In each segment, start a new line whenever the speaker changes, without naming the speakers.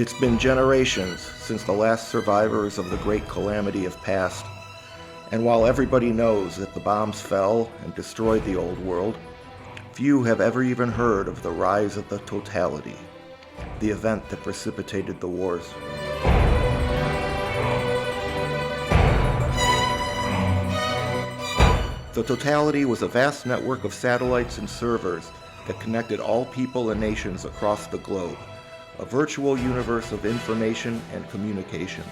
It's been generations since the last survivors of the great calamity have passed, and while everybody knows that the bombs fell and destroyed the old world, few have ever even heard of the rise of the totality, the event that precipitated the wars. The totality was a vast network of satellites and servers that connected all people and nations across the globe, a virtual universe of information and communication.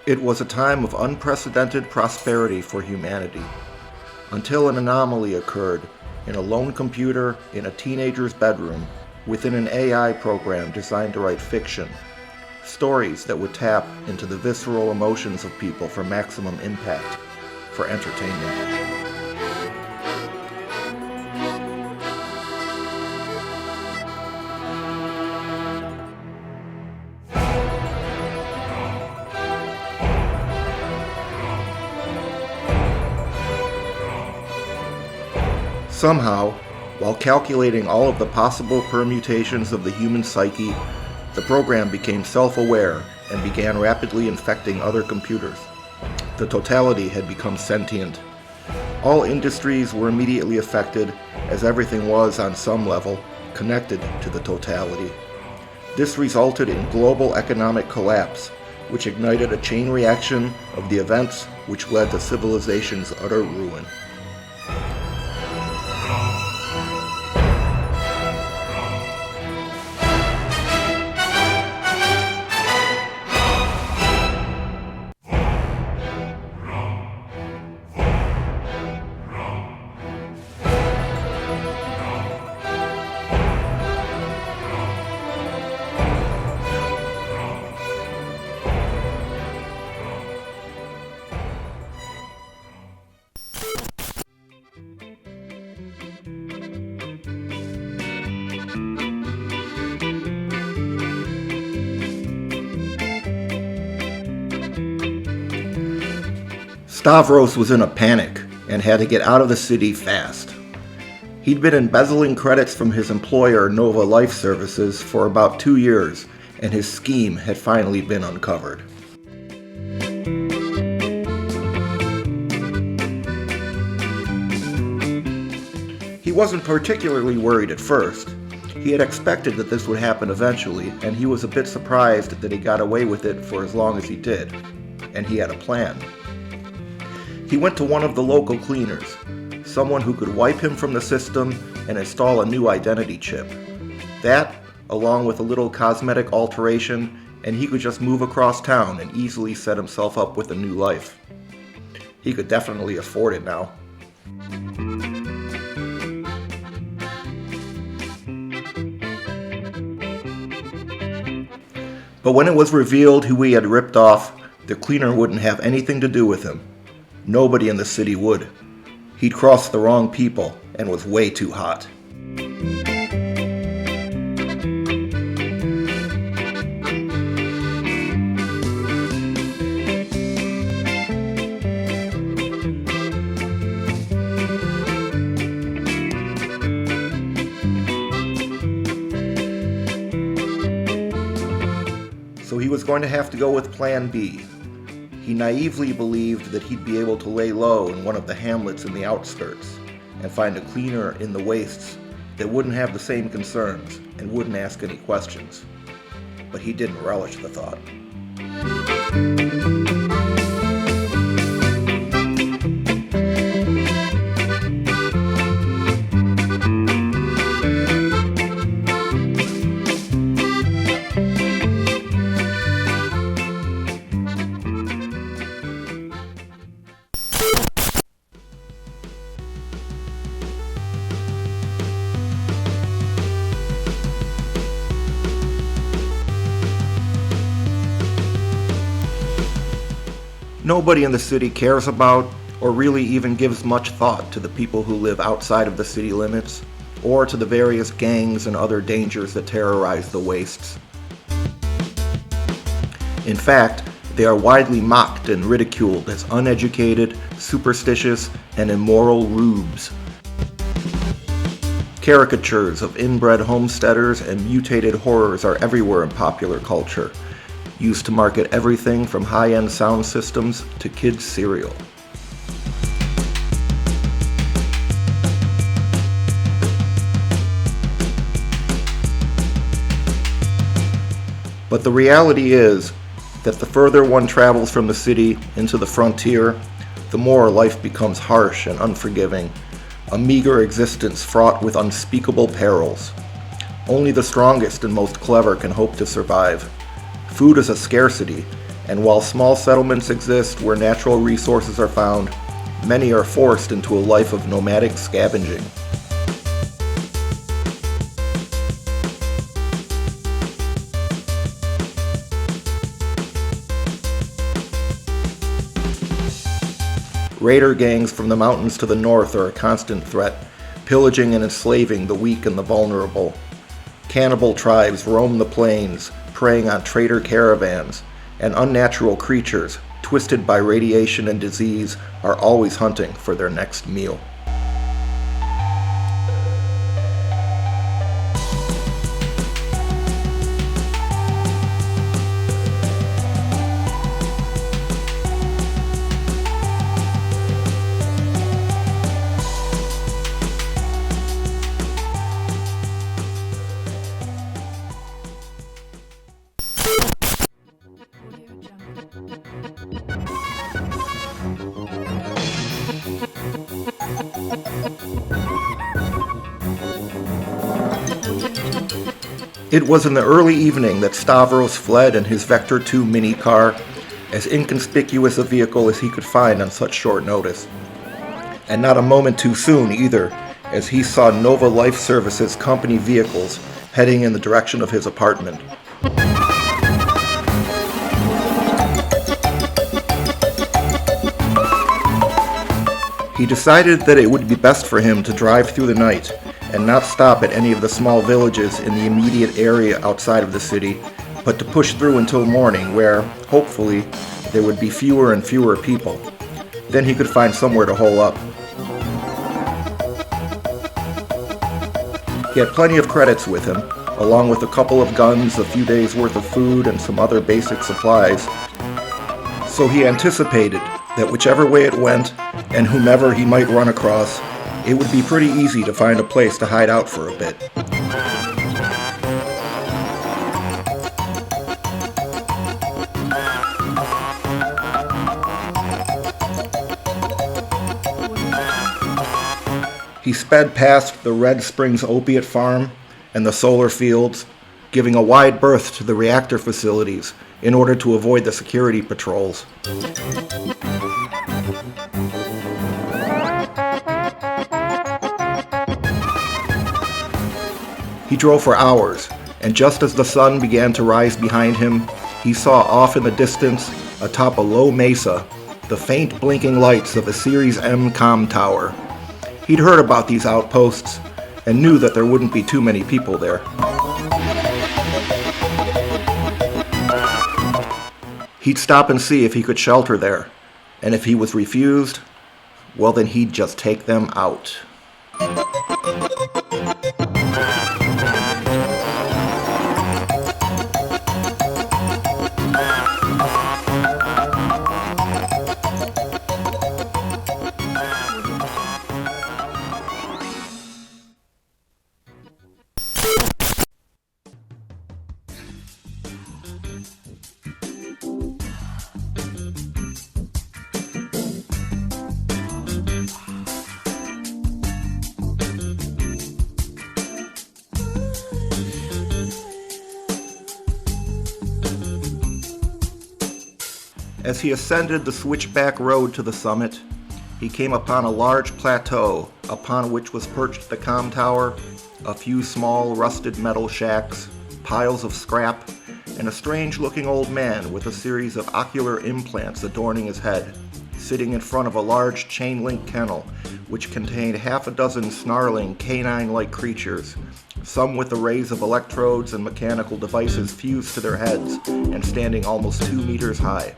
It was a time of unprecedented prosperity for humanity, until an anomaly occurred in a lone computer in a teenager's bedroom within an AI program designed to write fiction, stories that would tap into the visceral emotions of people for maximum impact, for entertainment. Somehow, while calculating all of the possible permutations of the human psyche, the program became self-aware and began rapidly infecting other computers. The totality had become sentient. All industries were immediately affected, as everything was, on some level, connected to the totality. This resulted in global economic collapse, which ignited a chain reaction of the events which led to civilization's utter ruin. Stavros was in a panic and had to get out of the city fast. He'd been embezzling credits from his employer, Nova Life Services, for about 2 years, and his scheme had finally been uncovered. He wasn't particularly worried at first. He had expected that this would happen eventually, and he was a bit surprised that he got away with it for as long as he did. And he had a plan. He went to one of the local cleaners, someone who could wipe him from the system and install a new identity chip. That, along with a little cosmetic alteration, and he could just move across town and easily set himself up with a new life. He could definitely afford it now. But when it was revealed who he had ripped off, the cleaner wouldn't have anything to do with him. Nobody in the city would. He'd crossed the wrong people and was way too hot. So he was going to have to go with Plan B. He naively believed that he'd be able to lay low in one of the hamlets in the outskirts and find a cleaner in the wastes that wouldn't have the same concerns and wouldn't ask any questions. But he didn't relish the thought. Nobody in the city cares about or really even gives much thought to the people who live outside of the city limits, or to the various gangs and other dangers that terrorize the wastes. In fact, they are widely mocked and ridiculed as uneducated, superstitious, and immoral rubes. Caricatures of inbred homesteaders and mutated horrors are everywhere in popular culture, used to market everything from high-end sound systems to kids' cereal. But the reality is that the further one travels from the city into the frontier, the more life becomes harsh and unforgiving, a meager existence fraught with unspeakable perils. Only the strongest and most clever can hope to survive. Food is a scarcity, and while small settlements exist where natural resources are found, many are forced into a life of nomadic scavenging. Raider gangs from the mountains to the north are a constant threat, pillaging and enslaving the weak and the vulnerable. Cannibal tribes roam the plains, preying on trader caravans, and unnatural creatures, twisted by radiation and disease, are always hunting for their next meal. It was in the early evening that Stavros fled in his Vector 2 mini-car, as inconspicuous a vehicle as he could find on such short notice. And not a moment too soon either, as he saw Nova Life Services company vehicles heading in the direction of his apartment. He decided that it would be best for him to drive through the night and not stop at any of the small villages in the immediate area outside of the city, but to push through until morning where, hopefully, there would be fewer and fewer people. Then he could find somewhere to hole up. He had plenty of credits with him, along with a couple of guns, a few days' worth of food, and some other basic supplies. So he anticipated that whichever way it went, and whomever he might run across, it would be pretty easy to find a place to hide out for a bit. He sped past the Red Springs opiate farm and the solar fields, giving a wide berth to the reactor facilities in order to avoid the security patrols. He drove for hours, and just as the sun began to rise behind him, he saw off in the distance, atop a low mesa, the faint blinking lights of a Series M comm tower. He'd heard about these outposts, and knew that there wouldn't be too many people there. He'd stop and see if he could shelter there, and if he was refused, well then he'd just take them out. As he ascended the switchback road to the summit, he came upon a large plateau upon which was perched the comm tower, a few small rusted metal shacks, piles of scrap, and a strange-looking old man with a series of ocular implants adorning his head, sitting in front of a large chain-link kennel which contained half a dozen snarling canine-like creatures, some with arrays of electrodes and mechanical devices fused to their heads and standing almost 2 meters high.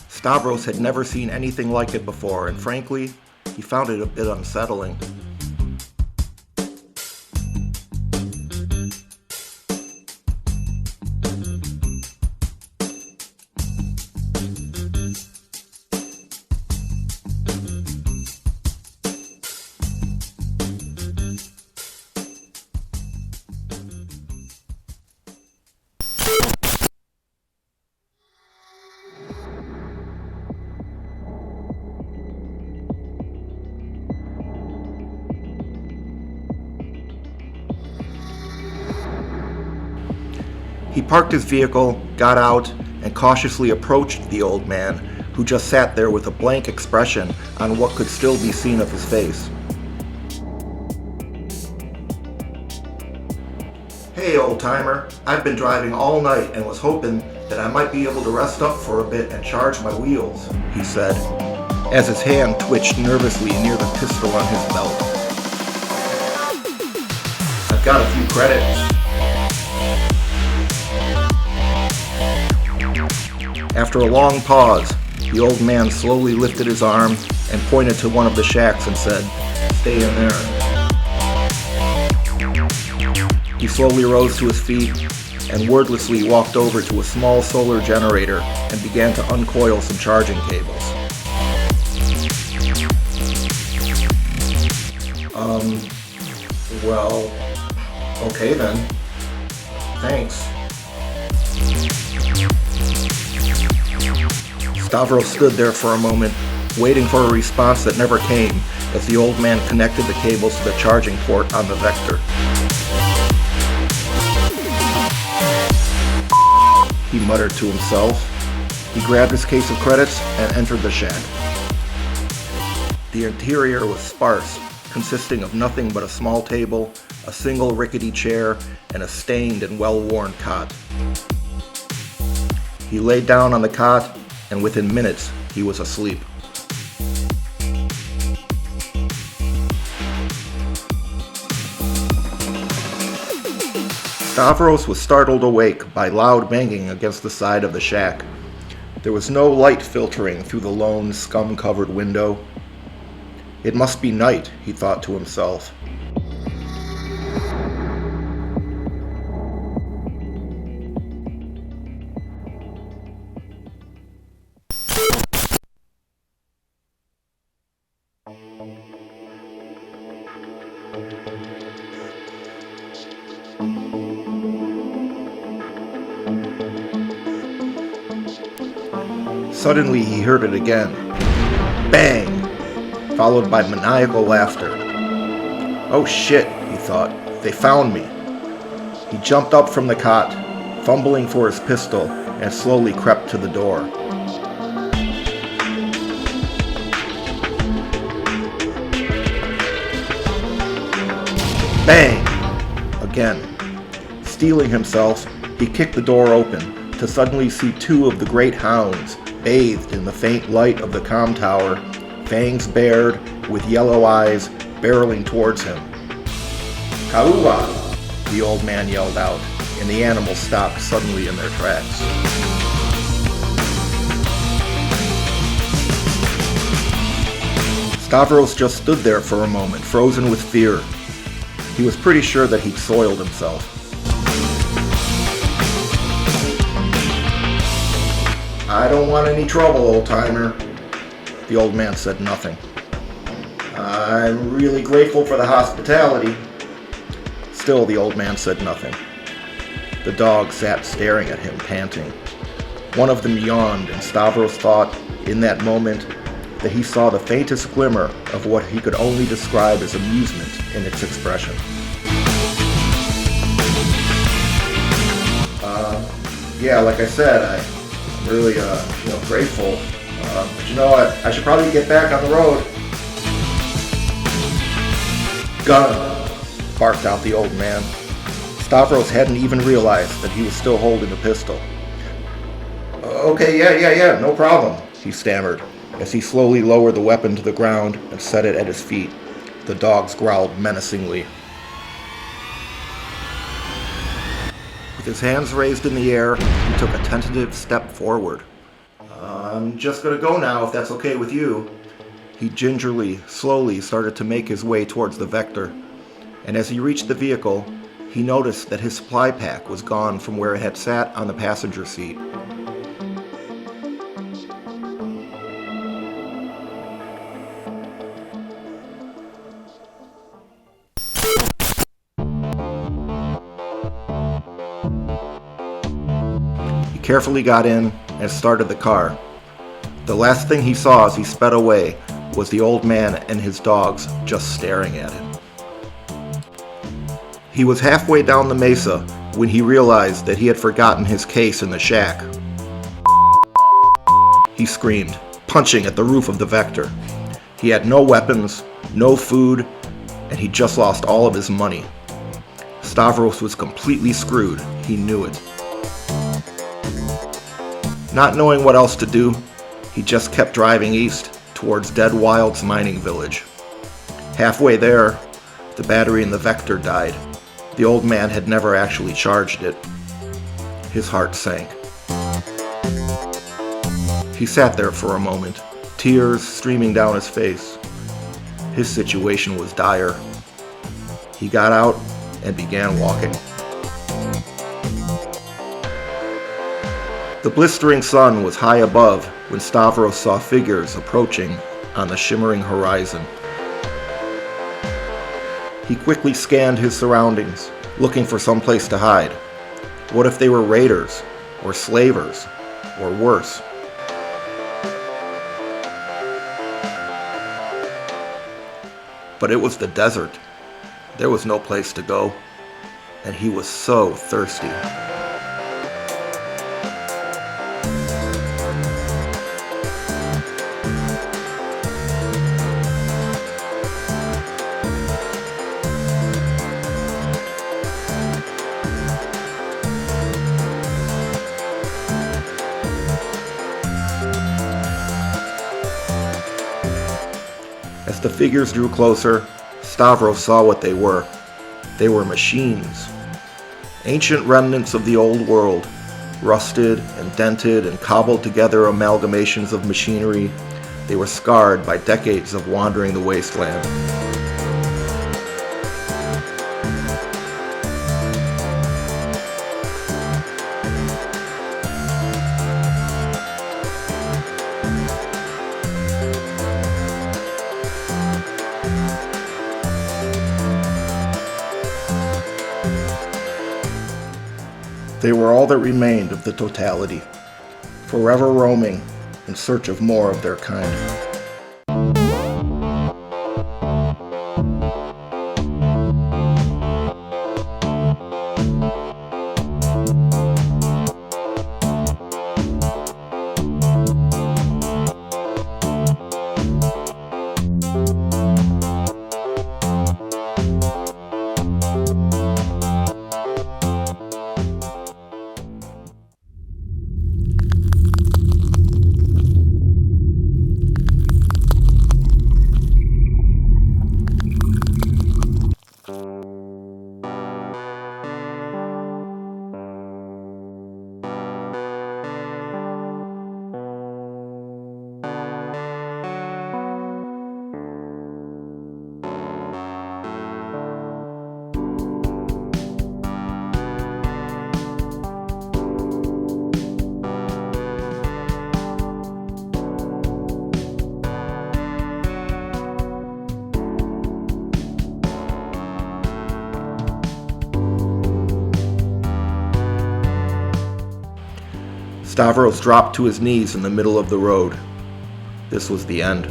Stavros had never seen anything like it before, and frankly, he found it a bit unsettling. He parked his vehicle, got out, and cautiously approached the old man, who just sat there with a blank expression on what could still be seen of his face. "Hey, old-timer, I've been driving all night and was hoping that I might be able to rest up for a bit and charge my wheels," he said, as his hand twitched nervously near the pistol on his belt. "I've got a few credits." After a long pause, the old man slowly lifted his arm and pointed to one of the shacks and said, "Stay in there." He slowly rose to his feet and wordlessly walked over to a small solar generator and began to uncoil some charging cables. Well, okay then. Thanks." Stavros stood there for a moment, waiting for a response that never came as the old man connected the cables to the charging port on the Vector. He muttered to himself. He grabbed his case of credits and entered the shack. The interior was sparse, consisting of nothing but a small table, a single rickety chair, and a stained and well-worn cot. He laid down on the cot, and within minutes, he was asleep. Stavros was startled awake by loud banging against the side of the shack. There was no light filtering through the lone, scum-covered window. It must be night, he thought to himself. Suddenly he heard it again. Bang! Followed by maniacal laughter. "Oh shit," he thought. "They found me." He jumped up from the cot, fumbling for his pistol, and slowly crept to the door. Bang! Again. Steeling himself, he kicked the door open to suddenly see two of the great hounds, bathed in the faint light of the comm tower, fangs bared, with yellow eyes, barreling towards him. "Kaua!" the old man yelled out, and the animals stopped suddenly in their tracks. Stavros just stood there for a moment, frozen with fear. He was pretty sure that he'd soiled himself. "I don't want any trouble, old-timer." The old man said nothing. "I'm really grateful for the hospitality." Still, the old man said nothing. The dog sat staring at him, panting. One of them yawned, and Stavros thought, in that moment, that he saw the faintest glimmer of what he could only describe as amusement in its expression. Yeah, like I said, really, grateful. But I should probably get back on the road. Gun! Barked out the old man. Stavros hadn't even realized that he was still holding the pistol. Okay, yeah, no problem, he stammered, as he slowly lowered the weapon to the ground and set it at his feet. The dogs growled menacingly. With his hands raised in the air, he took a tentative step forward. I'm just gonna go now, if that's okay with you. He gingerly, slowly started to make his way towards the Vector, and as he reached the vehicle, he noticed that his supply pack was gone from where it had sat on the passenger seat. He carefully got in and started the car. The last thing he saw as he sped away was the old man and his dogs just staring at him. He was halfway down the mesa when he realized that he had forgotten his case in the shack. He screamed, punching at the roof of the Vector. He had no weapons, no food, and he just lost all of his money. Stavros was completely screwed. He knew it. Not knowing what else to do, he just kept driving east towards Dead Wild's mining village. Halfway there, the battery in the Vector died. The old man had never actually charged it. His heart sank. He sat there for a moment, tears streaming down his face. His situation was dire. He got out and began walking. The blistering sun was high above when Stavros saw figures approaching on the shimmering horizon. He quickly scanned his surroundings, looking for some place to hide. What if they were raiders, or slavers, or worse? But it was the desert. There was no place to go, and he was so thirsty. As the figures drew closer, Stavros saw what they were. They were machines. Ancient remnants of the old world, rusted and dented and cobbled together amalgamations of machinery. They were scarred by decades of wandering the wasteland. They were all that remained of the totality, forever roaming in search of more of their kind. Stavros dropped to his knees in the middle of the road. This was the end.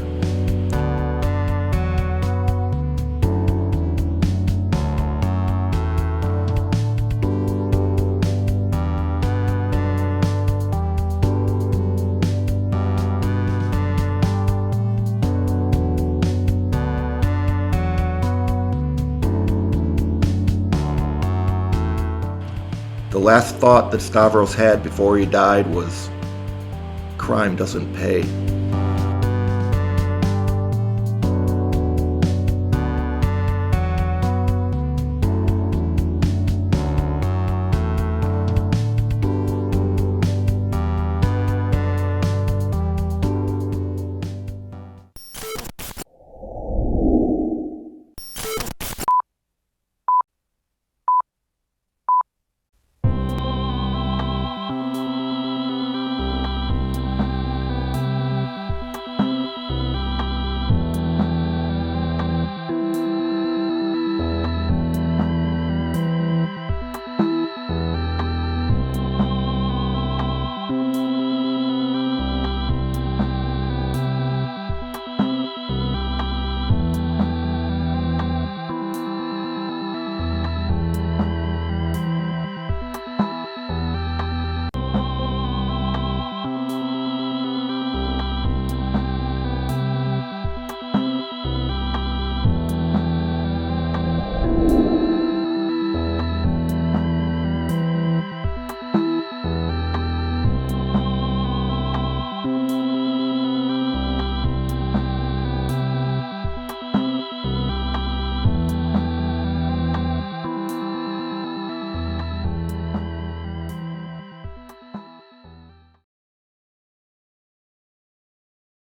The last thought that Stavros had before he died was, crime doesn't pay.